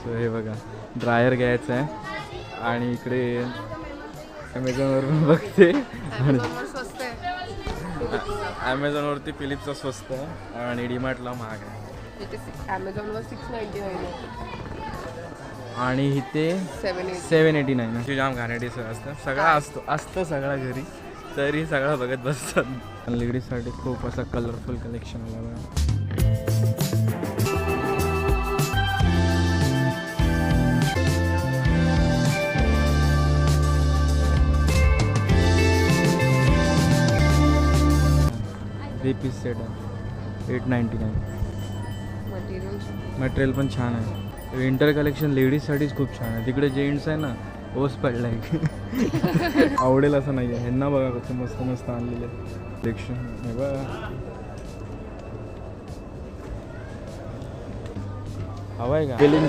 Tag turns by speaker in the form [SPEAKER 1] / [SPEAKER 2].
[SPEAKER 1] So हे बघा dryer घ्यायचं आहे आणि इकडे ॲमेझॉनवरून बघते ॲमेझॉनवरती फिलिप्सचा स्वस्त आहे आणि डीमार्टला महाग आहे.
[SPEAKER 2] ॲमेझॉनवर 699 आहे
[SPEAKER 1] आणि इथे 789 ची जाम घाणेरडी सगळं असतं. सगळा असतं सगळं घरी तरी सगळं बघत बसतात. लेडीजसाठी खूप असं कलरफुल कलेक्शन आलं बघा. थ्री पीस सेट आहे 899. मटेरियल पण छान आहे. विंटर कलेक्शन लेडीजसाठीच खूप छान आहे. तिकडे जेंट्स आहे ना ओस पडलाय आवडेल असं नाही आहे. ह्यांना बघा कसं मस्त मस्त आणलेलं कलेक्शन हे बघा. हवं आहे का बिलिंग